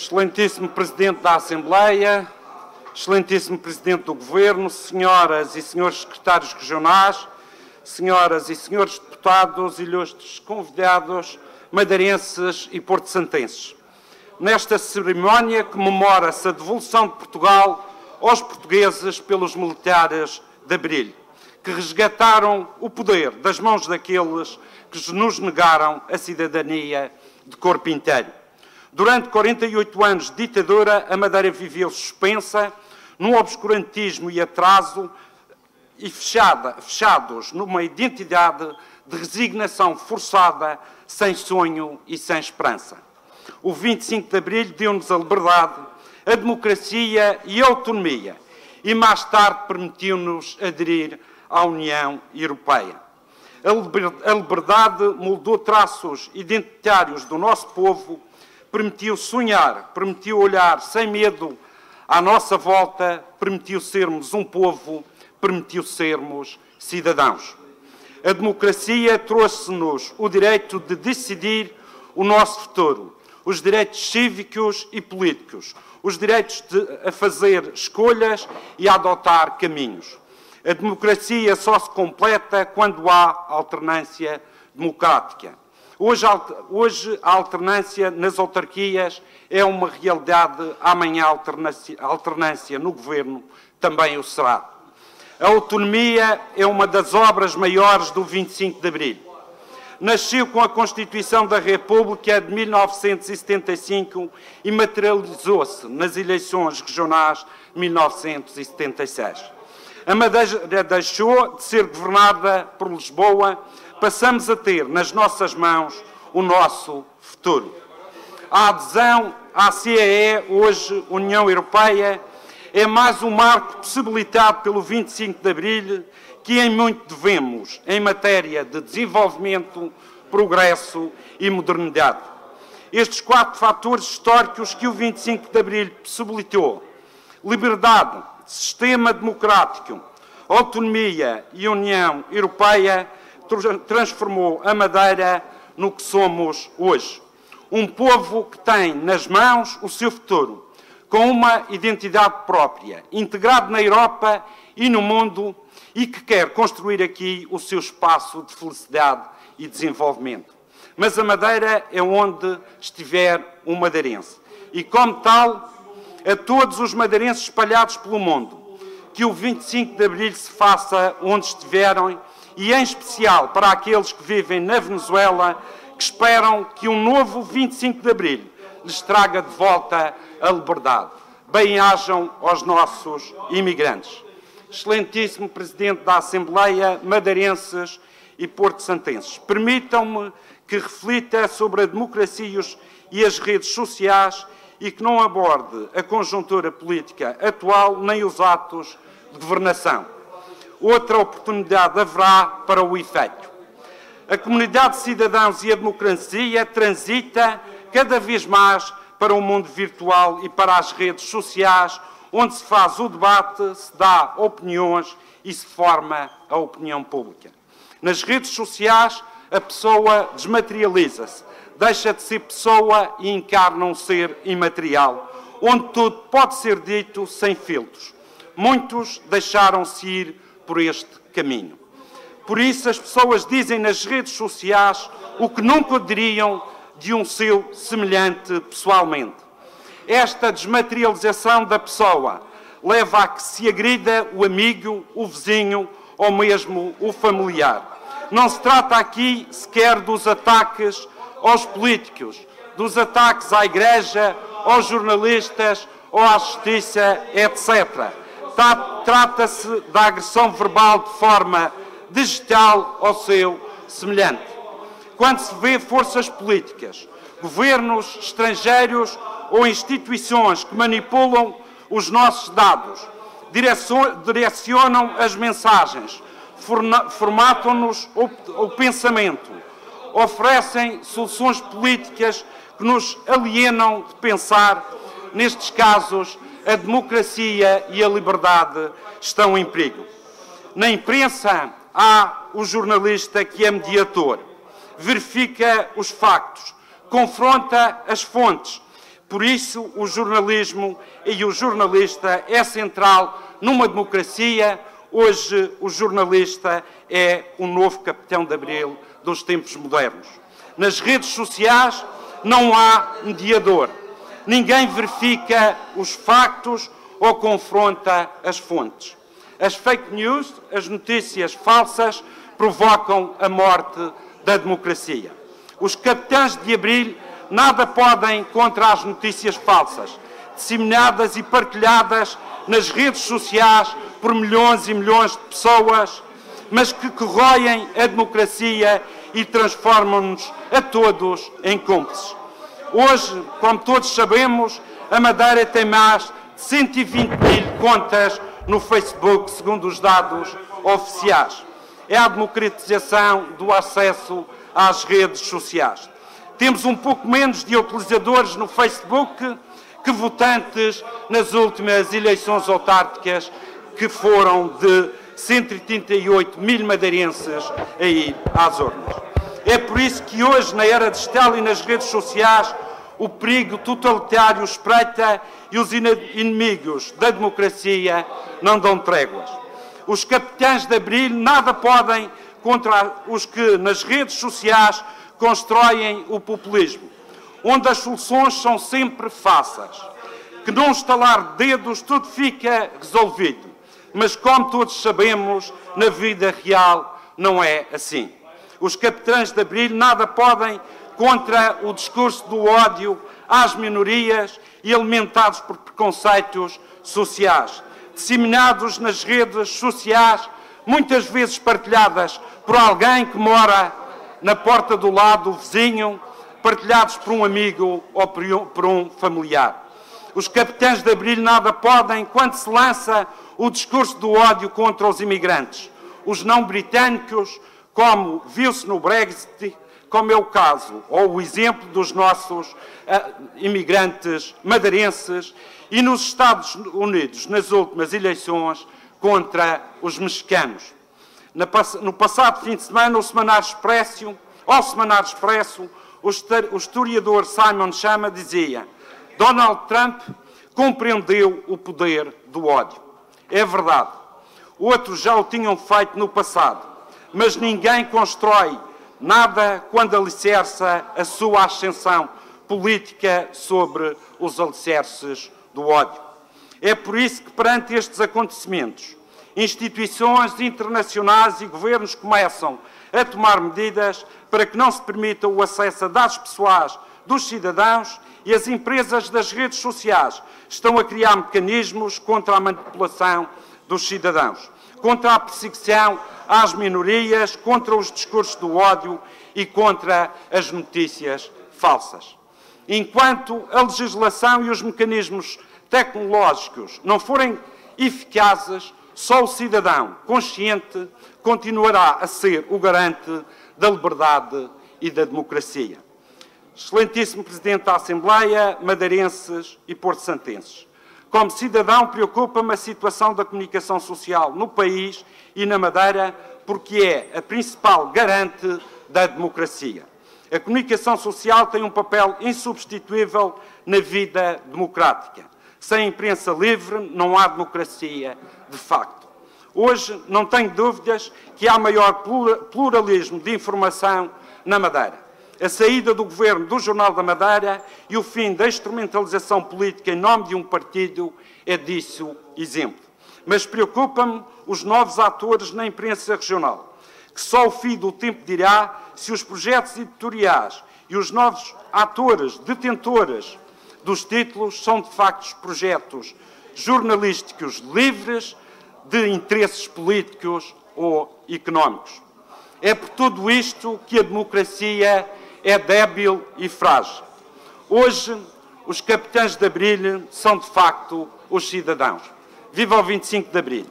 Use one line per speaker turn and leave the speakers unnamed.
Excelentíssimo Presidente da Assembleia, Excelentíssimo Presidente do Governo, senhoras e senhores secretários regionais, senhoras e senhores deputados, ilustres convidados, madeirenses e porto-santenses. Nesta cerimónia comemora-se a devolução de Portugal aos portugueses pelos militares de Abril, que resgataram o poder das mãos daqueles que nos negaram a cidadania de corpo inteiro. Durante 48 anos de ditadura, a Madeira viveu suspensa, num obscurantismo e atraso, e fechados numa identidade de resignação forçada, sem sonho e sem esperança. O 25 de Abril deu-nos a liberdade, a democracia e a autonomia, e mais tarde permitiu-nos aderir à União Europeia. A liberdade moldou traços identitários do nosso povo, permitiu sonhar, permitiu olhar sem medo à nossa volta, permitiu sermos um povo, permitiu sermos cidadãos. A democracia trouxe-nos o direito de decidir o nosso futuro, os direitos cívicos e políticos, os direitos a fazer escolhas e a adotar caminhos. A democracia só se completa quando há alternância democrática. Hoje a alternância nas autarquias é uma realidade, amanhã a alternância no governo também o será. A autonomia é uma das obras maiores do 25 de Abril. Nasceu com a Constituição da República de 1975 e materializou-se nas eleições regionais de 1976. A Madeira deixou de ser governada por Lisboa, passamos a ter nas nossas mãos o nosso futuro. A adesão à CEE, hoje União Europeia, é mais um marco possibilitado pelo 25 de Abril, que em muito devemos em matéria de desenvolvimento, progresso e modernidade. Estes 4 fatores históricos que o 25 de Abril possibilitou: liberdade, sistema democrático, autonomia e União Europeia, transformou a Madeira no que somos hoje. Um povo que tem nas mãos o seu futuro, com uma identidade própria, integrado na Europa e no mundo, e que quer construir aqui o seu espaço de felicidade e desenvolvimento. Mas a Madeira é onde estiver um madeirense. E, como tal, a todos os madeirenses espalhados pelo mundo, que o 25 de Abril se faça onde estiverem, e em especial para aqueles que vivem na Venezuela, que esperam que um novo 25 de Abril lhes traga de volta a liberdade. Bem-ajam aos nossos imigrantes. Excelentíssimo Presidente da Assembleia, madeirenses e porto-santenses, permitam-me que reflita sobre a democracia e as redes sociais e que não aborde a conjuntura política atual nem os atos de governação. Outra oportunidade haverá para o efeito. A comunidade de cidadãos e a democracia transita cada vez mais para o mundo virtual e para as redes sociais, onde se faz o debate, se dá opiniões e se forma a opinião pública. Nas redes sociais, a pessoa desmaterializa-se, deixa de ser pessoa e encarna um ser imaterial, onde tudo pode ser dito sem filtros. Muitos deixaram-se ir por este caminho. Por isso, as pessoas dizem nas redes sociais o que nunca diriam de um seu semelhante pessoalmente. Esta desmaterialização da pessoa leva a que se agrida o amigo, o vizinho ou mesmo o familiar. Não se trata aqui sequer dos ataques aos políticos, dos ataques à Igreja, aos jornalistas ou à Justiça, etc. Trata-se da agressão verbal de forma digital ao seu semelhante. Quando se vê forças políticas, governos estrangeiros ou instituições que manipulam os nossos dados, direcionam as mensagens, formatam-nos o pensamento, oferecem soluções políticas que nos alienam de pensar, nestes casos, a democracia e a liberdade estão em perigo. Na imprensa há o jornalista que é mediador, verifica os factos, confronta as fontes, Por isso, o jornalismo e o jornalista é central numa democracia. Hoje, o jornalista é o novo capitão de abril dos tempos modernos. Nas redes sociais não há mediador. Ninguém verifica os factos ou confronta as fontes. As fake news, as notícias falsas, provocam a morte da democracia. Os capitães de abril nada podem contra as notícias falsas, disseminadas e partilhadas nas redes sociais por milhões e milhões de pessoas, mas que corroem a democracia e transformam-nos a todos em cúmplices. Hoje, como todos sabemos, a Madeira tem mais de 120 mil contas no Facebook, segundo os dados oficiais. É a democratização do acesso às redes sociais. Temos um pouco menos de utilizadores no Facebook que votantes nas últimas eleições autárquicas, que foram de 138 mil madeirenses a ir às urnas. É por isso que hoje, na era digital e nas redes sociais, o perigo totalitário espreita e os inimigos da democracia não dão tréguas. Os capitães de abril nada podem contra os que nas redes sociais constroem o populismo, onde as soluções são sempre fáceis, que num estalar de dedos tudo fica resolvido. Mas, como todos sabemos, na vida real não é assim. Os capitães de abril nada podem contra o discurso do ódio às minorias e alimentados por preconceitos sociais, disseminados nas redes sociais, muitas vezes partilhadas por alguém que mora na porta do lado, o vizinho, partilhados por um amigo ou por um familiar. Os capitães de abril nada podem quando se lança o discurso do ódio contra os imigrantes, os não britânicos, como viu-se no Brexit, como é o caso, ou o exemplo dos nossos imigrantes madeirenses, e nos Estados Unidos, nas últimas eleições, contra os mexicanos. No passado fim de semana, ao Semanário Expresso, o historiador Simon Chama dizia: Donald Trump compreendeu o poder do ódio. É verdade. Outros já o tinham feito no passado, mas ninguém constrói nada quando alicerça a sua ascensão política sobre os alicerces do ódio. É por isso que, perante estes acontecimentos, instituições internacionais e governos começam a tomar medidas para que não se permita o acesso a dados pessoais dos cidadãos, e as empresas das redes sociais estão a criar mecanismos contra a manipulação dos cidadãos, contra a perseguição às minorias, contra os discursos do ódio e contra as notícias falsas. Enquanto a legislação e os mecanismos tecnológicos não forem eficazes, só o cidadão consciente continuará a ser o garante da liberdade e da democracia. Excelentíssimo Presidente da Assembleia, madeirenses e porto-santenses, como cidadão preocupa-me a situação da comunicação social no país e na Madeira, porque é a principal garante da democracia. A comunicação social tem um papel insubstituível na vida democrática. Sem imprensa livre não há democracia de facto. Hoje não tenho dúvidas que há maior pluralismo de informação na Madeira. A saída do governo do Jornal da Madeira e o fim da instrumentalização política em nome de um partido é disso exemplo. Mas preocupa-me os novos atores na imprensa regional, que só o fim do tempo dirá se os projetos editoriais e os novos atores detentores dos títulos são de facto projetos jornalísticos livres de interesses políticos ou económicos. É por tudo isto que a democracia é débil e frágil. Hoje, os capitães de abril são de facto os cidadãos. Viva o 25 de abril!